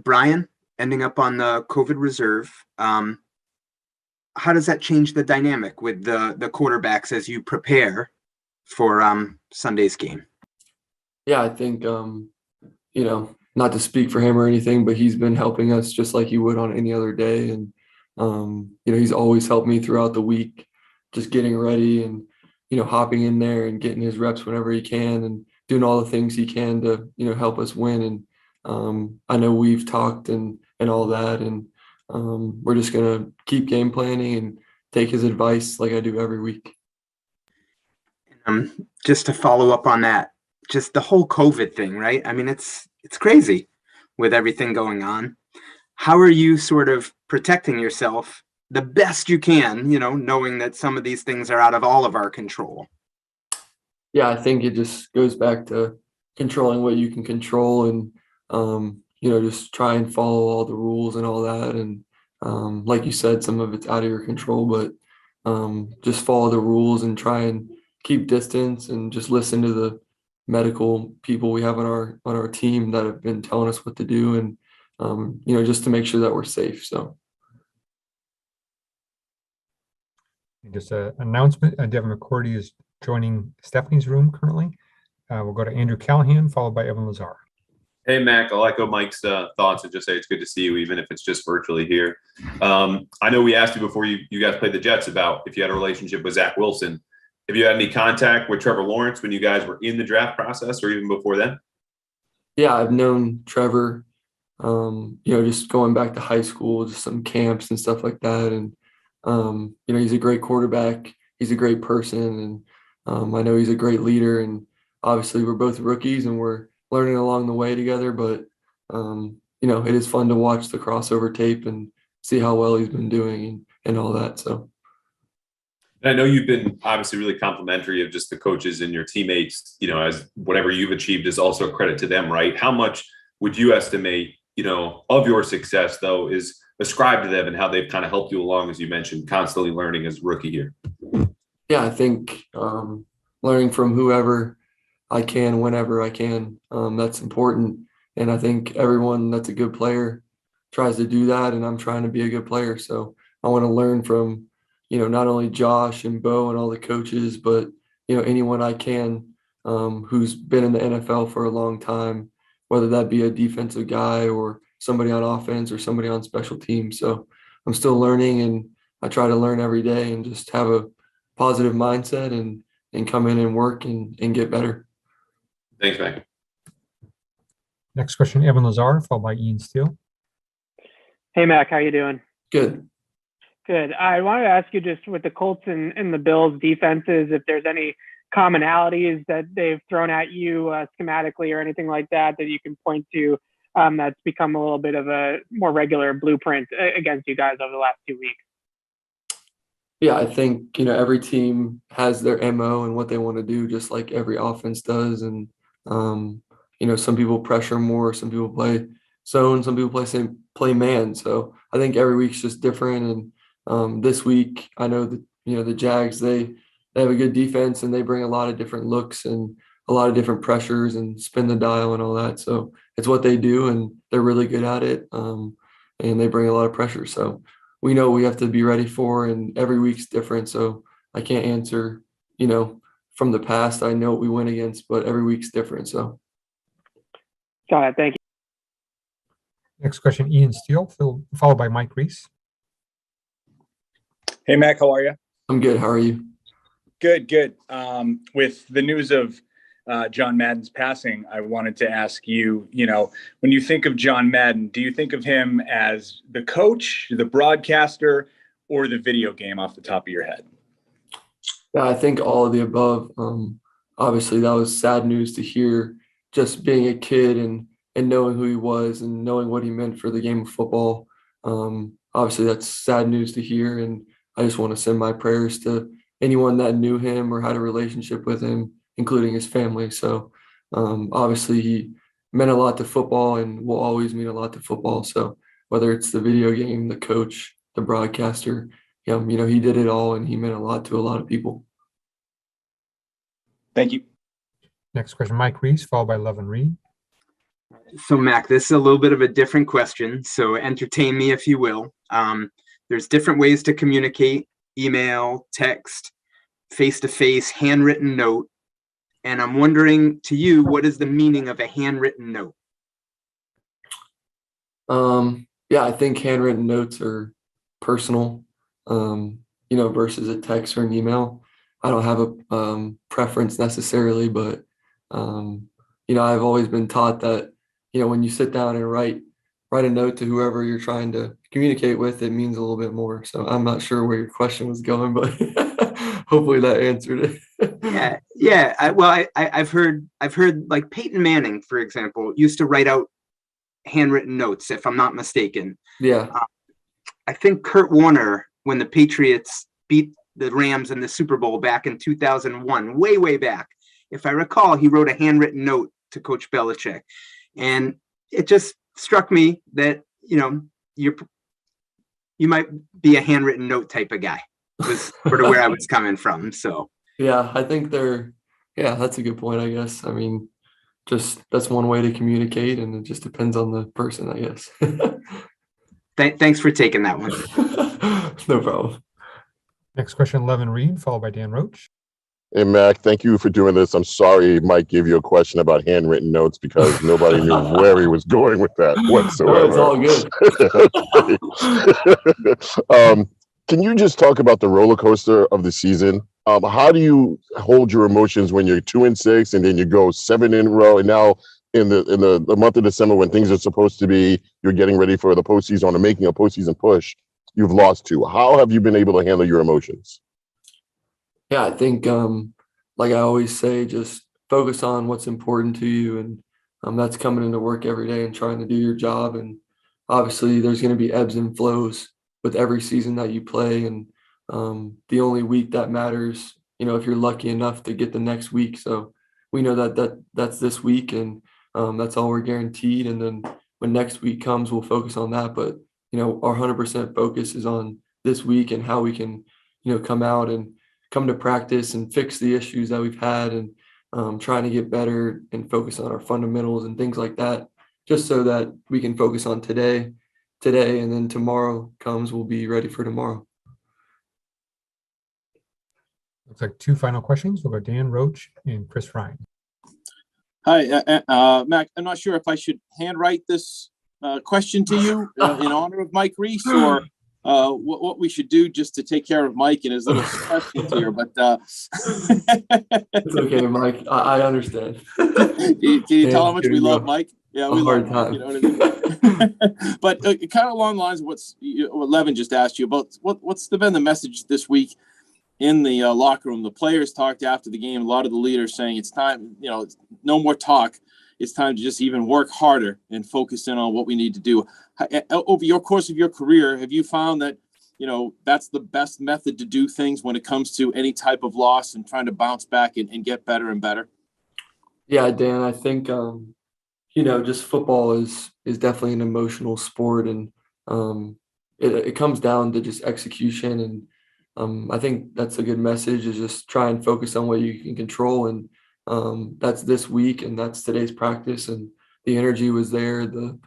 Brian ending up on the COVID reserve. How does that change the dynamic with the quarterbacks as you prepare for Sunday's game? Yeah, I think not to speak for him or anything, but he's been helping us just like he would on any other day. And, he's always helped me throughout the week, just getting ready and, hopping in there and getting his reps whenever he can and doing all the things he can to, help us win. And I know we've talked and all that. And we're just going to keep game planning and take his advice like I do every week. Just to follow up on that, just the whole COVID thing, right? I mean, it's crazy with everything going on. How are you sort of protecting yourself the best you can, knowing that some of these things are out of all of our control? Yeah, I think it just goes back to controlling what you can control and, just try and follow all the rules and all that. And like you said, some of it's out of your control, but just follow the rules and try and keep distance and just listen to the medical people we have on our team that have been telling us what to do and just to make sure that we're safe. So just an announcement, Devin McCourty is joining Stephanie's room currently. We'll go to Andrew Callahan, followed by Evan Lazar. Hey, Mac, I'll echo Mike's thoughts and just say it's good to see you, even if it's just virtually here. I know we asked you before you guys played the Jets about if you had a relationship with Zach Wilson. Have you had any contact with Trevor Lawrence when you guys were in the draft process or even before then? Yeah, I've known Trevor, just going back to high school, just some camps and stuff like that. And, he's a great quarterback. He's a great person. And I know he's a great leader. And obviously we're both rookies and we're learning along the way together. But, it is fun to watch the crossover tape and see how well he's been doing and all that. So. I know you've been obviously really complimentary of just the coaches and your teammates, as whatever you've achieved is also a credit to them, right? How much would you estimate, of your success, though, is ascribed to them and how they've kind of helped you along, as you mentioned, constantly learning as a rookie here? Yeah, I think learning from whoever I can, whenever I can, that's important. And I think everyone that's a good player tries to do that, and I'm trying to be a good player. So I want to learn from not only Josh and Bo and all the coaches, but, anyone I can who's been in the NFL for a long time, whether that be a defensive guy or somebody on offense or somebody on special teams. So I'm still learning and I try to learn every day and just have a positive mindset and come in and work and get better. Thanks, Mike. Next question, Evan Lazar, followed by Ian Steele. Hey, Mac, how you doing? Good. Good. I wanted to ask you just with the Colts and the Bills defenses, if there's any commonalities that they've thrown at you schematically or anything like that you can point to that's become a little bit of a more regular blueprint against you guys over the last 2 weeks. Yeah, I think, every team has their MO and what they want to do, just like every offense does. And, some people pressure more, some people play zone, some people play man. So I think every week's just different. And this week, I know that, the Jags, they have a good defense and they bring a lot of different looks and a lot of different pressures and spin the dial and all that. So it's what they do and they're really good at it. And they bring a lot of pressure. So we know we have to be ready for, and every week's different. So I can't answer, from the past. I know what we win against, but every week's different. So. Got it. Thank you. Next question, Ian Steele, followed by Mike Reese. Hey, Mac, how are you? I'm good. How are you? Good. With the news of John Madden's passing, I wanted to ask you, when you think of John Madden, do you think of him as the coach, the broadcaster, or the video game off the top of your head? Yeah, I think all of the above. Obviously, that was sad news to hear, just being a kid and knowing who he was and knowing what he meant for the game of football. Obviously, that's sad news to hear, and I just want to send my prayers to anyone that knew him or had a relationship with him, including his family. So obviously he meant a lot to football and will always mean a lot to football. So whether it's the video game, the coach, the broadcaster, he did it all and he meant a lot to a lot of people. Thank you. Next question, Mike Reese, followed by Levin Reed. So Mac, this is a little bit of a different question, so entertain me if you will. There's different ways to communicate: email, text, face-to-face, handwritten note. And I'm wondering to you, what is the meaning of a handwritten note? Yeah, I think handwritten notes are personal, versus a text or an email. I don't have a preference necessarily, but I've always been taught that, when you sit down and write a note to whoever you're trying to communicate with, it means a little bit more. So I'm not sure where your question was going, but hopefully that answered it. I've heard like Peyton Manning, for example, used to write out handwritten notes, if I'm not mistaken. Yeah. I think Kurt Warner, when the Patriots beat the Rams in the Super Bowl back in 2001, way back, if I recall, he wrote a handwritten note to Coach Belichick. And it just struck me that, you might be a handwritten note type of guy, was sort of where I was coming from. So, yeah, I think that's a good point, I guess. I mean, just that's one way to communicate, and it just depends on the person, I guess. Thanks for taking that one. No problem. Next question, Levin Reed, followed by Dan Roach. Hey, Mac, thank you for doing this. I'm sorry Mike gave you a question about handwritten notes because nobody knew where he was going with that whatsoever. No, it's all good. Can you just talk about the roller coaster of the season? How do you hold your emotions when you're 2-6 and then you go 7 in a row, and now in the month of December when things are supposed to be, you're getting ready for the postseason or making a postseason push, you've lost 2. How have you been able to handle your emotions? Yeah, I think, like I always say, just focus on what's important to you, and that's coming into work every day and trying to do your job. And obviously, there's going to be ebbs and flows with every season that you play, and the only week that matters, if you're lucky enough to get the next week. So we know that's this week, and that's all we're guaranteed. And then when next week comes, we'll focus on that. But our 100% focus is on this week and how we can, come out and come to practice and fix the issues that we've had, and trying to get better and focus on our fundamentals and things like that, just so that we can focus on today, and then tomorrow comes, we'll be ready for tomorrow. Looks like 2 final questions. We'll go Dan Roach and Chris Ryan. Hi, Mac. I'm not sure if I should handwrite this question to you in honor of Mike Reese, or what we should do just to take care of Mike and his little questions here. But it's okay, Mike. I understand. Can you tell how much we love Mike? Yeah, we love Mike. You know what I mean? But kind of along the lines of what Levin just asked you about, what's been the message this week in the locker room? The players talked after the game. A lot of the leaders saying it's time. No more talk. It's time to just even work harder and focus in on what we need to do. Over your course of your career, have you found that, that's the best method to do things when it comes to any type of loss and trying to bounce back and get better and better? Yeah, Dan, I think, just football is definitely an emotional sport, and it comes down to just execution. And I think that's a good message, is just try and focus on what you can control. And that's this week, and that's today's practice, and the energy was there, the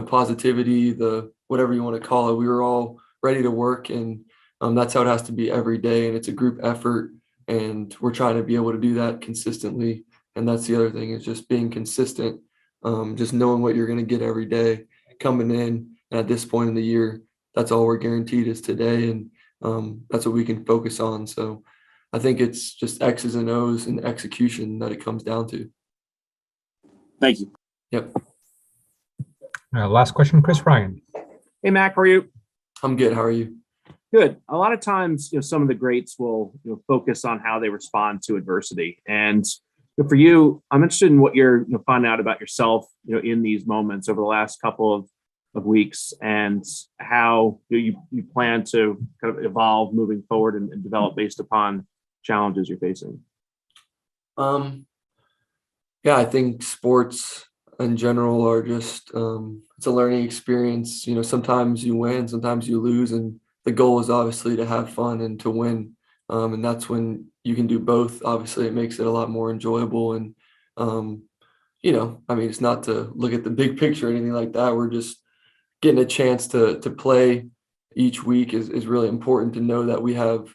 positivity, the whatever you want to call it. We were all ready to work, and that's how it has to be every day. And it's a group effort, and we're trying to be able to do that consistently. And that's the other thing, is just being consistent, just knowing what you're going to get every day coming in. And at this point in the year, that's all we're guaranteed is today, and that's what we can focus on. So I think it's just X's and O's and execution that it comes down to. Thank you. Yep. Last question, Chris Ryan. Hey, Mac, how are you? I'm good. How are you? Good. A lot of times, some of the greats will focus on how they respond to adversity. And for you, I'm interested in what you're finding out about yourself, in these moments over the last couple of weeks, and how you plan to kind of evolve moving forward and develop based upon challenges you're facing. Yeah, I think sports in general are just it's a learning experience. Sometimes you win, sometimes you lose, and the goal is obviously to have fun and to win. And that's when you can do both. Obviously, it makes it a lot more enjoyable. And you know, I mean, it's not to look at the big picture or anything like that. We're just getting a chance to play each week is really important, to know that we have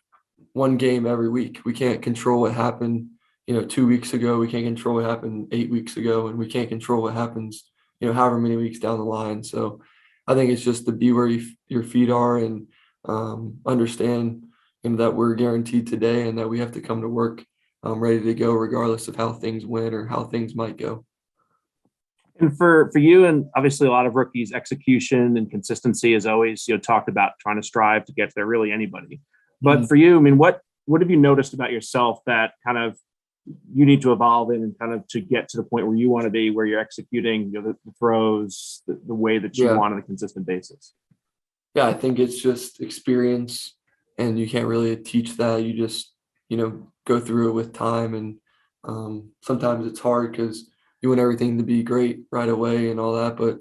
one game every week. We can't control what happened, you know, 2 weeks ago. We can't control what happened 8 weeks ago, and we can't control what happens, you know, however many weeks down the line. So I think it's just to be where your feet are, and understand, you know, that we're guaranteed today, and that we have to come to work ready to go, regardless of how things went or how things might go. And for you, and obviously a lot of rookies, execution and consistency is always, you know, talked about, trying to strive to get there, really anybody. But for you, I mean, what have you noticed about yourself that kind of you need to evolve in, and kind of to get to the point where you want to be, where you're executing, you know, the throws, the way that you want on a consistent basis? Yeah, I think it's just experience, and you can't really teach that. You just, you know, go through it with time. And sometimes it's hard because you want everything to be great right away and all that. But,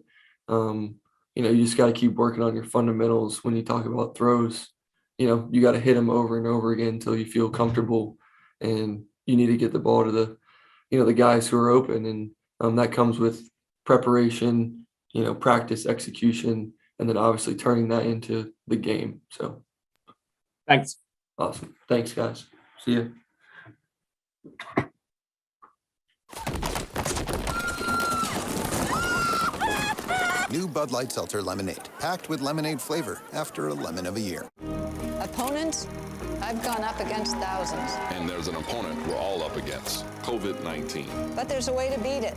you know, you just got to keep working on your fundamentals. When you talk about throws, you know, you got to hit them over and over again until you feel comfortable, and you need to get the ball to the, you know, the guys who are open. And that comes with preparation, you know, practice, execution, and then obviously turning that into the game. So Thanks. awesome. Thanks, guys. See ya. New Bud Light Seltzer Lemonade, packed with lemonade flavor after a lemon of a year. Opponents? I've gone up against thousands. And there's an opponent we're all up against, COVID-19. But there's a way to beat it.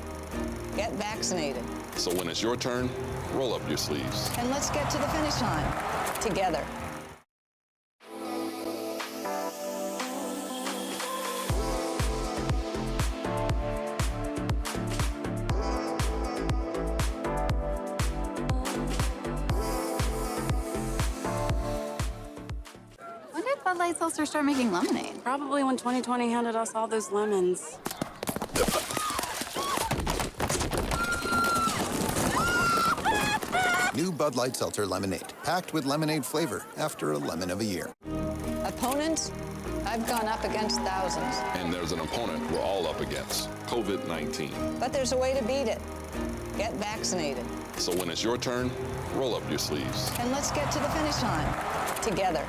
Get vaccinated. So when it's your turn, roll up your sleeves. And let's get to the finish line together. When did Bud Light Seltzer start making lemonade? Probably when 2020 handed us all those lemons. New Bud Light Seltzer Lemonade, packed with lemonade flavor after a lemon of a year. Opponents? I've gone up against thousands. And there's an opponent we're all up against, COVID-19. But there's a way to beat it. Get vaccinated. So when it's your turn, roll up your sleeves. And let's get to the finish line together.